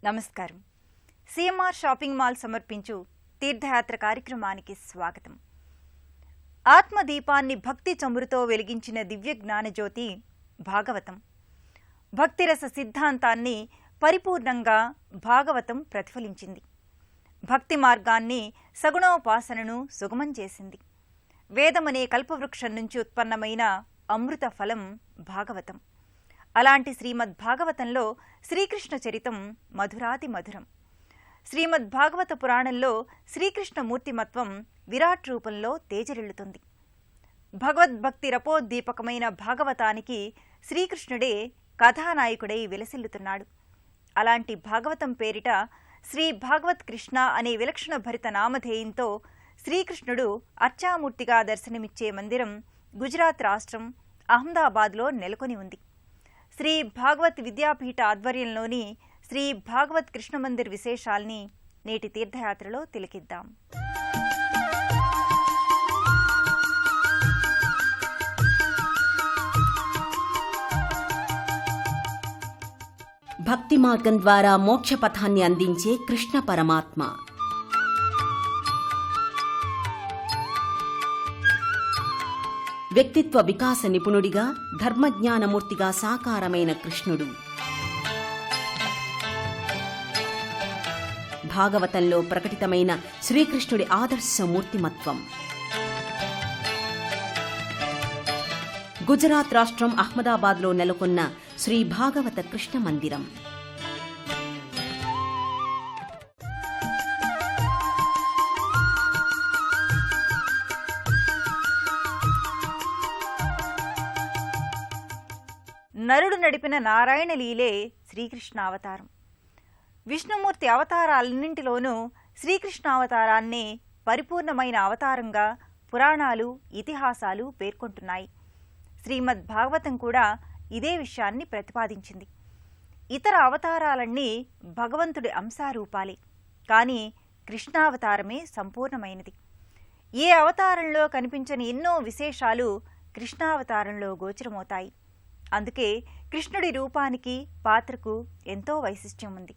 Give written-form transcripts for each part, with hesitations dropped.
నమస్కారం. CMR shopping mall సమర్పించు తీర్థయాత్ర కార్యక్రమానికి స్వాగతం. ఆత్మదీపాన్ని భక్తి చమురుతో వెలిగించిన దివ్య జ్ఞానజ్యోతి భాగవతం. భక్తిరస సిద్ధాంతాన్ని పరిపూర్ణంగా భాగవతం ప్రతిఫలించింది. భక్తి మార్గాన్ని సగుణోపాసనను సుగమం చేసింది. వేదమనే కల్పవృక్షం నుంచి ఉత్పన్నమైన అమృత ఫలం భాగవతం. అలాంటి శ్రీమద్ భాగవతంలో శ్రీకృష్ణ చరితం మధురాతి మధురం. శ్రీమద్ భాగవత పురాణంలో శ్రీకృష్ణ మూర్తిమత్వం విరాట్ రూపంలో తేజరిల్లుతుంది. భగవద్భక్తి రపోద్దీపకమైన భాగవతానికి శ్రీకృష్ణుడే కథానాయకుడై విలసిల్లుతున్నాడు. అలాంటి భాగవతం పేరిట శ్రీ భాగవత్ కృష్ణ అనే విలక్షణ భరిత నామధేయంతో శ్రీకృష్ణుడు అర్చామూర్తిగా దర్శనమిచ్చే మందిరం గుజరాత్ రాష్ట్రం అహ్మదాబాద్లో నెలకొని ఉంది. శ్రీ భాగవత్ విద్యాపీఠ ఆధ్వర్యంలోని శ్రీ భాగవత్ కృష్ణ మందిర్ విశేషాల్ని నేటి తీర్థయాత్రలో తిలకిద్దాం. భక్తి మార్గం ద్వారా మోక్షపథాన్ని అందించే కృష్ణ పరమాత్మ. వ్యక్తిత్వ వికాస నిపుణుడిగా ధర్మజ్ఞానమూర్తిగా సాకారమైన కృష్ణుడు. భాగవతంలో ప్రకటితమైన శ్రీకృష్ణుడి ఆదర్శ మూర్తిమత్వం. గుజరాత్ రాష్ట్రం అహ్మదాబాద్లో నెలకొన్న శ్రీ భాగవత కృష్ణ మందిరం. నరుడు నడిపిన నారాయణ లీలే శ్రీకృష్ణావతారం. విష్ణుమూర్తి అవతారాలన్నింటిలోనూ శ్రీకృష్ణావతారాన్నే పరిపూర్ణమైన అవతారంగా పురాణాలు, ఇతిహాసాలు పేర్కొంటున్నాయి. శ్రీమద్ భాగవతం కూడా ఇదే విషయాన్ని ప్రతిపాదించింది. ఇతర అవతారాలన్నీ భగవంతుడి అంశారూపాలే, కానీ కృష్ణావతారమే సంపూర్ణమైనది. ఏ అవతారంలో కనిపించని ఎన్నో విశేషాలు కృష్ణావతారంలో గోచరమవుతాయి. అందుకే కృష్ణుడి రూపానికి, పాత్రకు ఎంతో వైశిష్ట్యం ఉంది.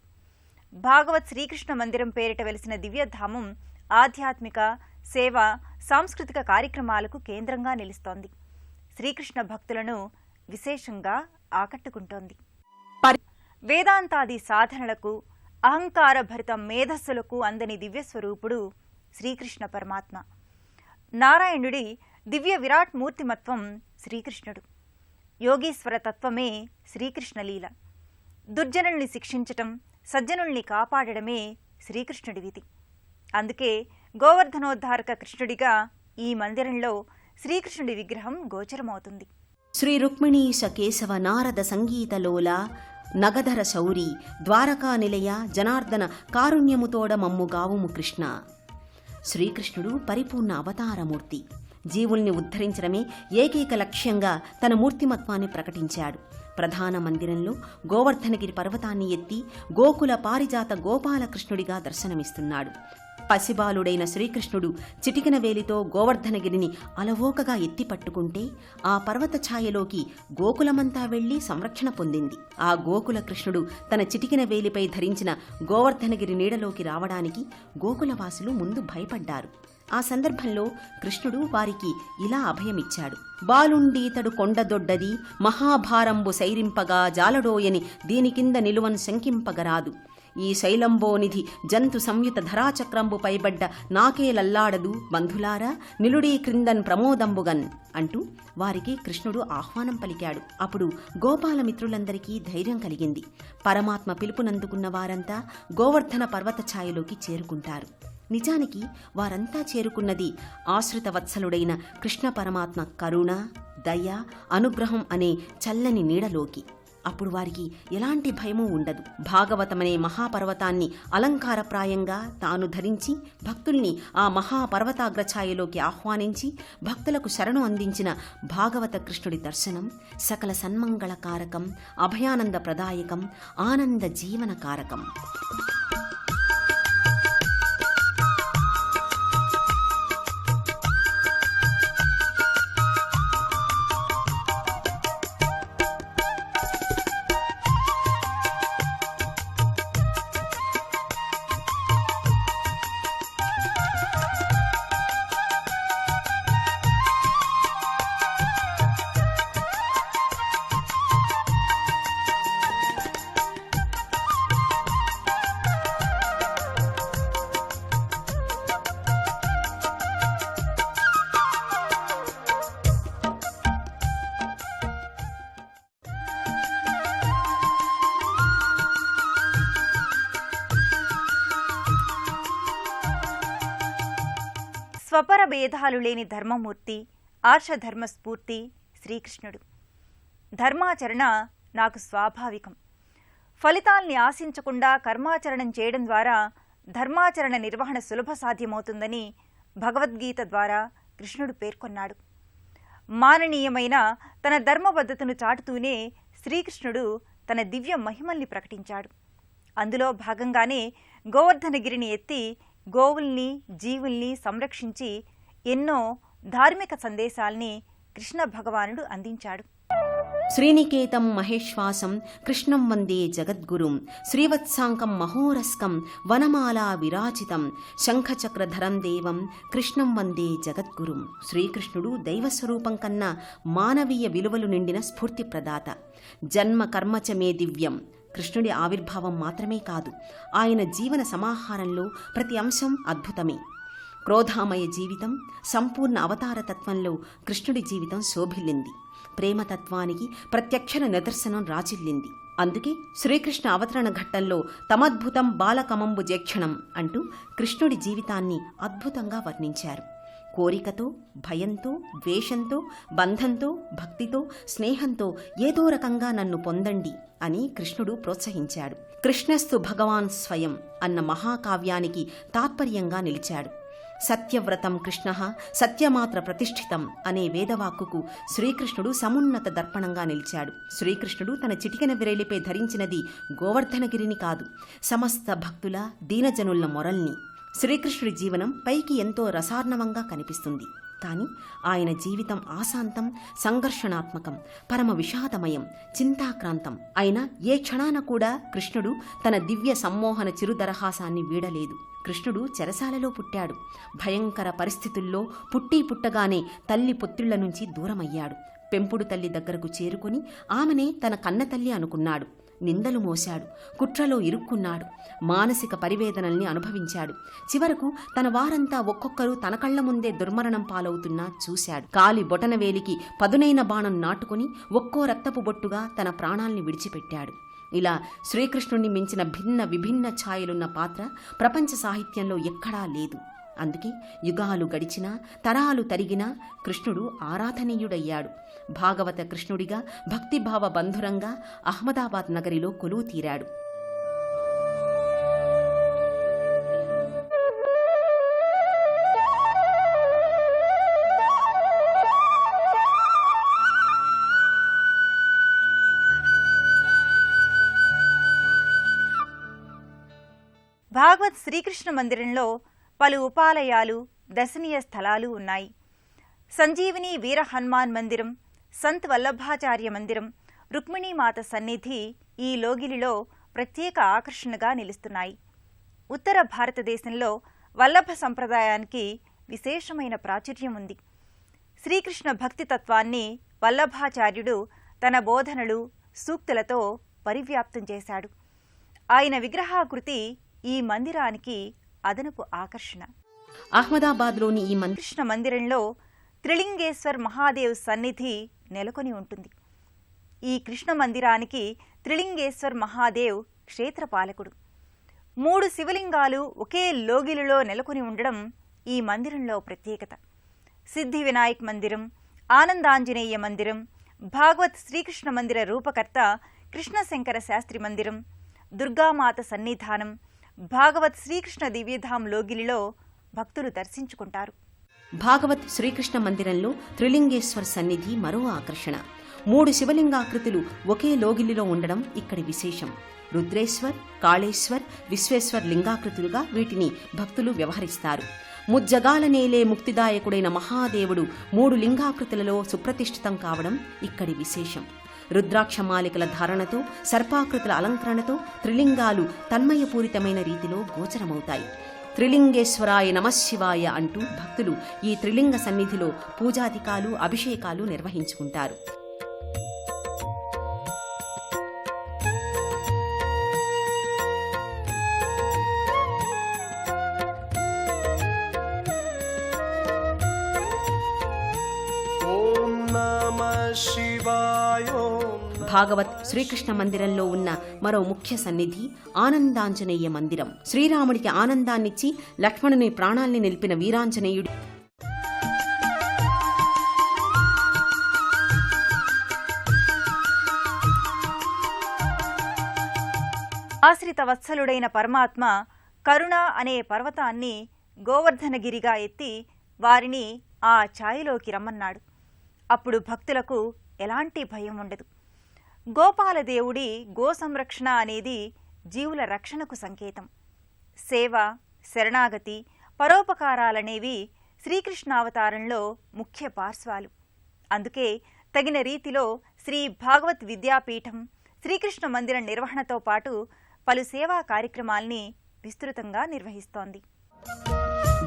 భాగవత్ శ్రీకృష్ణ మందిరం పేరిట వెలిసిన దివ్యధామం ఆధ్యాత్మిక, సేవ, సాంస్కృతిక కార్యక్రమాలకు కేంద్రంగా నిలుస్తోంది. శ్రీకృష్ణ భక్తులను విశేషంగా ఆకట్టుకుంటోంది. వేదాంతాది సాధనలకు, అహంకార భరిత మేధస్సులకు అందని దివ్యస్వరూపుడు శ్రీకృష్ణ పరమాత్మ. నారాయణుడి దివ్య విరాట్ మూర్తిమత్వం శ్రీకృష్ణుడు. యోగీశ్వర తత్వమే శ్రీకృష్ణలీల. దుర్జనుల్ని శిక్షించటం, సజ్జనుల్ని కాపాడడమే శ్రీకృష్ణుడి విధి. అందుకే గోవర్ధనోద్ధారక కృష్ణుడిగా ఈ మందిరంలో శ్రీకృష్ణుడి విగ్రహం గోచరమవుతుంది. శ్రీ రుక్మిణీశ కేశవ నారద సంగీతలోల నగధర శౌరి ద్వారకా నిలయ జనార్దన కారుణ్యముతోడ మమ్ముగావుము కృష్ణ. శ్రీకృష్ణుడు పరిపూర్ణ అవతారమూర్తి. జీవుల్ని ఉద్ధరించడమే ఏకైక లక్ష్యంగా తన మూర్తిమత్వాన్ని ప్రకటించాడు. ప్రధాన మందిరంలో గోవర్ధనగిరి పర్వతాన్ని ఎత్తి గోకుల పారిజాత గోపాలకృష్ణుడిగా దర్శనమిస్తున్నాడు. పసిబాలుడైన శ్రీకృష్ణుడు చిటికిన వేలితో గోవర్ధనగిరిని అలవోకగా ఎత్తి పట్టుకుంటే ఆ పర్వత ఛాయలోకి గోకులమంతా వెళ్లి సంరక్షణ పొందింది. ఆ గోకుల కృష్ణుడు తన చిటికిన వేలిపై ధరించిన గోవర్ధనగిరి నీడలోకి రావడానికి గోకులవాసులు ముందు భయపడ్డారు. ఆ సందర్భంలో కృష్ణుడు వారికి ఇలా అభయమిచ్చాడు. బాలుండీతడు కొండదొడ్డది మహాభారంబు సైరింపగా జాలడోయని దీని కింద నిలువన్ శంకింపగరాదు. ఈ శైలంబోనిధి జంతు సంయుత ధరాచక్రంబు పైబడ్డ నాకేలల్లాడదు బంధులారా నిలుడీ క్రిందన్ ప్రమోదంబుగన్ అంటూ వారికి కృష్ణుడు ఆహ్వానం పలికాడు. అప్పుడు గోపాలమిత్రులందరికీ ధైర్యం కలిగింది. పరమాత్మ పిలుపునందుకున్న వారంతా గోవర్ధన పర్వత ఛాయలోకి చేరుకుంటారు. నిజానికి వారంతా చేరుకున్నది ఆశ్రిత వత్సలుడైన కృష్ణ పరమాత్మ కరుణ, దయ, అనుగ్రహం అనే చల్లని నీడలోకి. అప్పుడు వారికి ఎలాంటి భయమూ ఉండదు. భాగవతమనే మహాపర్వతాన్ని అలంకారప్రాయంగా తాను ధరించి భక్తుల్ని ఆ మహాపర్వతాగ్రఛాయలోకి ఆహ్వానించి భక్తులకు శరణు అందించిన భాగవత కృష్ణుడి దర్శనం సకల సన్మంగళకారకం, అభయానంద ప్రదాయకం, ఆనంద జీవనకారకం. స్వపర భేదాలు లేని ధర్మమూర్తి, ఆర్షధర్మ స్ఫూర్తి శ్రీకృష్ణుడు. ధర్మాచరణ నాకు స్వాభావికం. ఫలితాల్ని ఆశించకుండా కర్మాచరణం చేయడం ద్వారా ధర్మాచరణ నిర్వహణ సులభ సాధ్యమవుతుందని భగవద్గీత ద్వారా కృష్ణుడు పేర్కొన్నాడు. మాననీయమైన తన ధర్మబద్ధతను చాటుతూనే శ్రీకృష్ణుడు తన దివ్య మహిమల్ని ప్రకటించాడు. అందులో భాగంగానే గోవర్ధనగిరిని ఎత్తి గోవుల్ని, జీవుల్ని సంరక్షించి ఎన్నో ధార్మిక సందేశాల్ని కృష్ణ భగవానుడు అందించాడు. శ్రీనికేతం మహేశ్వాసం కృష్ణం వందే జగద్గురుం, శ్రీవత్సాంకం మహోరస్కం వనమాలా విరాజితం, శంఖచక్రధరం దేవం కృష్ణం వందే జగద్గురుం. శ్రీకృష్ణుడు దైవస్వరూపం కన్నా మానవీయ విలువలు నిండిన స్ఫూర్తి ప్రదాత. జన్మ కర్మచ మే దివ్యం. కృష్ణుడి ఆవిర్భావం మాత్రమే కాదు, ఆయన జీవన సమాహారంలో ప్రతి అంశం అద్భుతమే. క్రోధామయ జీవితం, సంపూర్ణ అవతారతత్వంలో కృష్ణుడి జీవితం శోభిల్లింది. ప్రేమతత్వానికి ప్రత్యక్ష నిదర్శనం రాజిల్లింది. అందుకే శ్రీకృష్ణ అవతరణ ఘట్టంలో తమద్భుతం బాలకమంబు జేక్షణం అంటూ కృష్ణుడి జీవితాన్ని అద్భుతంగా వర్ణించారు. కోరికతో, భయంతో, ద్వేషంతో, బంధంతో, భక్తితో, స్నేహంతో ఏదో రకంగా నన్ను పొందండి అని కృష్ణుడు ప్రోత్సహించాడు. కృష్ణస్తు భగవాన్ స్వయం అన్న మహాకావ్యానికి తాత్పర్యంగా నిలిచాడు. సత్యవ్రతం కృష్ణ సత్యమాత్ర ప్రతిష్ఠితం అనే వేదవాక్కుకు శ్రీకృష్ణుడు సమున్నత దర్పణంగా నిలిచాడు. శ్రీకృష్ణుడు తన చిటికెన విరేలిపై ధరించినది గోవర్ధనగిరిని కాదు, సమస్త భక్తుల, దీనజనుల మొరల్ని. శ్రీకృష్ణుడి జీవనం పైకి ఎంతో రసార్ణవంగా కనిపిస్తుంది. కానీ ఆయన జీవితం ఆశాంతం, సంఘర్షణాత్మకం, పరమ విషాదమయం, చింతాక్రాంతం. అయినా ఏ క్షణాన కూడా కృష్ణుడు తన దివ్య సమ్మోహన చిరుదరహాసాన్ని వీడలేదు. కృష్ణుడు చెరసాలలో పుట్టాడు. భయంకర పరిస్థితుల్లో పుట్టగానే తల్లి పొత్తిళ్ల నుంచి దూరమయ్యాడు. పెంపుడు తల్లి దగ్గరకు చేరుకుని ఆమెనే తన కన్నతల్లి అనుకున్నాడు. నిందలు మోశాడు, కుట్రలో ఇరుక్కున్నాడు, మానసిక పరివేదనల్ని అనుభవించాడు. చివరకు తన వారంతా ఒక్కొక్కరు తన కళ్ల ముందే దుర్మరణం పాలవుతున్నా చూశాడు. కాలి బొటనవేలికి పదునైన బాణం నాటుకుని ఒక్కో రక్తపు బొట్టుగా తన ప్రాణాల్ని విడిచిపెట్టాడు. ఇలా శ్రీకృష్ణుణ్ణి మించిన భిన్న విభిన్న ఛాయలున్న పాత్ర ప్రపంచ సాహిత్యంలో ఎక్కడా లేదు. అందుకే యుగాలు గడిచినా, తరాలు తరిగినా కృష్ణుడు ఆరాధనీయుడయ్యాడు. భాగవత కృష్ణుడిగా, భక్తిభావ బంధురంగా అహ్మదాబాద్ నగరిలో కొలువు తీరాడు. భాగవత్ శ్రీకృష్ణ మందిరంలో పలు ఉపాలయాలు, దర్శనీయ స్థలాలు ఉన్నాయి. సంజీవిని వీర హనుమాన్ మందిరం, సంత్ వల్లభాచార్య మందిరం, రుక్మిణీమాత సన్నిధి ఈ లోగిలిలో ప్రత్యేక ఆకర్షణగా నిలుస్తున్నాయి. ఉత్తర భారతదేశంలో వల్లభ సంప్రదాయానికి విశేషమైన ప్రాచుర్యం ఉంది. శ్రీకృష్ణ భక్తి తత్వాన్ని వల్లభాచార్యుడు తన బోధనలు, సూక్తులతో పరివ్యాప్తం చేశాడు. ఆయన విగ్రహాకృతి ఈ మందిరానికి అదనపు ఆకర్షణ. అహ్మదాబాద్లోని ఈ కృష్ణ మందిరంలో త్రిలింగేశ్వర్ మహాదేవ్ సన్నిధి నెలకొని ఉంటుంది. ఈ కృష్ణ మందిరానికి త్రిలింగేశ్వర్ మహాదేవ్ క్షేత్రపాలకుడు. 3 శివలింగాలు ఒకే లోగిలిలో నెలకొని ఉండడం ఈ మందిరంలో ప్రత్యేకత. సిద్ధి వినాయక్ మందిరం, ఆనందాంజనేయ మందిరం, భాగవత్ శ్రీకృష్ణ మందిర రూపకర్త కృష్ణశంకర శాస్త్రి మందిరం, దుర్గామాత సన్నిధానం, భాగవత్ శ్రీకృష్ణ దివ్యధాం లోగిలిలో భక్తులు దర్శించుకుంటారు. భాగవత్ శ్రీకృష్ణ మందిరంలో త్రిలింగేశ్వర్ సన్నిధి మరో ఆకర్షణ. 3 శివలింగాకృతులు ఒకే లోగిలిలో ఉండడం ఇక్కడి విశేషం. రుద్రేశ్వర్, కాళేశ్వర్, విశ్వేశ్వర్ లింగాకృతులుగా వీటిని భక్తులు వ్యవహరిస్తారు. ముజ్జగాల నేలే ముక్తిదాయకుడైన మహాదేవుడు 3 లింగాకృతులలో సుప్రతిష్ఠితం కావడం ఇక్కడి విశేషం. రుద్రాక్షమాలికల ధారణతో, సర్పాకృతుల అలంకరణతో త్రిలింగాలు తన్మయపూరితమైన రీతిలో గోచరమవుతాయి. త్రిలింగేశ్వరాయ నమశివాయ అంటూ భక్తులు ఈ త్రిలింగ సన్నిధిలో పూజాధికాలు, అభిషేకాలు నిర్వహించుకుంటారు. భాగవత్ శ్రీకృష్ణ మందిరంలో ఉన్న మరో ముఖ్య సన్నిధి ఆనందాంజనేయ మందిరం. శ్రీరాముడికి ఆనందాన్నిచ్చి లక్ష్మణుని ప్రాణాల్ని నిలిపిన వీరాంజనేయుడు ఆశ్రిత వత్సలుడైన పరమాత్మ కరుణ అనే పర్వతాన్ని గోవర్ధనగిరిగా ఎత్తి వారిని ఆ ఛాయలోకి రమ్మన్నాడు. అప్పుడు భక్తులకు ఎలాంటి భయం ఉండదు. గోపాలదేవుడి గో సంరక్షణ అనేది జీవుల రక్షణకు సంకేతం. సేవ, శరణాగతి, పరోపకారాలనేవి శ్రీకృష్ణావతారంలో ముఖ్య పార్శ్వాలు. అందుకే తగిన రీతిలో శ్రీ భాగవత్ విద్యాపీఠం శ్రీకృష్ణ మందిరం నిర్వహణతో పాటు పలు సేవా కార్యక్రమాల్ని విస్తృతంగా నిర్వహిస్తోంది.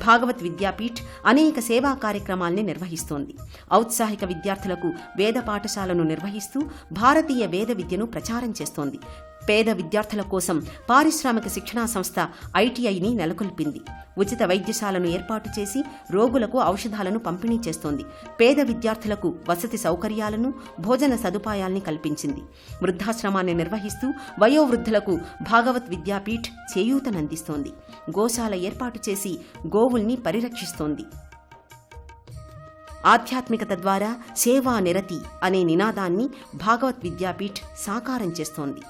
భాగవత్ విద్యాపీఠ్ అనేక సేవా కార్యక్రమాల్ని నిర్వహిస్తోంది. ఔత్సాహిక విద్యార్థులకు వేద పాఠశాలను నిర్వహిస్తూ భారతీయ వేద విద్యను ప్రచారం చేస్తోంది. పేద విద్యార్థుల కోసం పారిశ్రామిక శిక్షణా సంస్థ ఐటీఐని నెలకొల్పింది. ఉచిత వైద్యశాలను ఏర్పాటు చేసి రోగులకు ఔషధాలను పంపిణీ చేస్తోంది. పేద విద్యార్థులకు వసతి సౌకర్యాలను, భోజన సదుపాయాల్ని కల్పించింది. వృద్ధాశ్రమాన్ని నిర్వహిస్తూ వయోవృద్ధులకు భాగవత్ విద్యాపీఠ్ చేయూతనందిస్తోంది. గోశాల ఏర్పాటు చేసి గోవుల్ని పరిరక్షిస్తోంది. ఆధ్యాత్మికత ద్వారా సేవా నిరతి అనే నినాదాన్ని భాగవత్ విద్యాపీఠ్ సాకారం చేస్తోంది.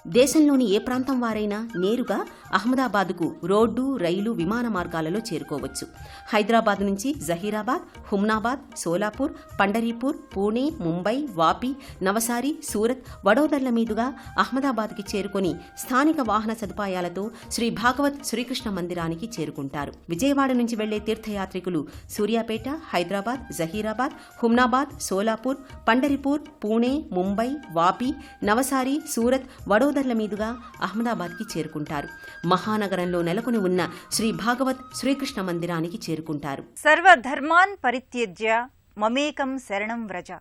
దేశంలోని ఏ ప్రాంతం వారైనా నేరుగా అహ్మదాబాద్కు రోడ్డు, రైలు, విమాన మార్గాలలో చేరుకోవచ్చు. హైదరాబాద్ నుంచి జహీరాబాద్, హుమ్నాబాద్, సోలాపూర్, పండరీపూర్, పూణే, ముంబై, వాపి, నవసారి, సూరత్, వడోదర్ల మీదుగా అహ్మదాబాద్కి చేరుకొని స్థానిక వాహన సదుపాయాలతో శ్రీ భాగవత్ శ్రీకృష్ణ మందిరానికి చేరుకుంటారు. విజయవాడ నుంచి వెళ్లే తీర్థయాత్రికులు సూర్యాపేట, హైదరాబాద్, జహీరాబాద్, హుమ్నాబాద్, సోలాపూర్, పండరీపూర్, పూణే, ముంబై, వాపి, నవసారి, సూరత్, వడోదర్ల మీదుగా అహ్మదాబాద్కి చేరుకుంటారు. మహానగరంలో నెలకొని ఉన్న శ్రీ భాగవత్ శ్రీకృష్ణ మందిరానికి చేరుకుంటారు. సర్వధర్మాన్ పరిత్యజ్య మమేకం శరణం వ్రజ.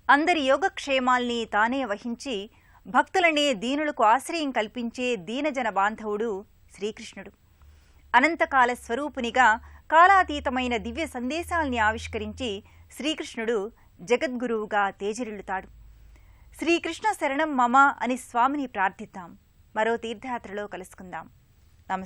అందరి యోగక్షేమాల్ని తానే వహించి భక్తులనే దీనులకు ఆశ్రయం కల్పించే దీనజన బాంధవుడు శ్రీకృష్ణుడు. అనంతకాల స్వరూపునిగా కాలాతీతమైన దివ్య సందేశాల్ని ఆవిష్కరించి శ్రీకృష్ణుడు జగద్గురువుగా తేజరిల్లుతాడు. శ్రీకృష్ణ శరణం మమ అని స్వామిని ప్రార్థిద్దాం. మరో తీర్థయాత్రలో కలుసుకుందాం. నమస్కారం.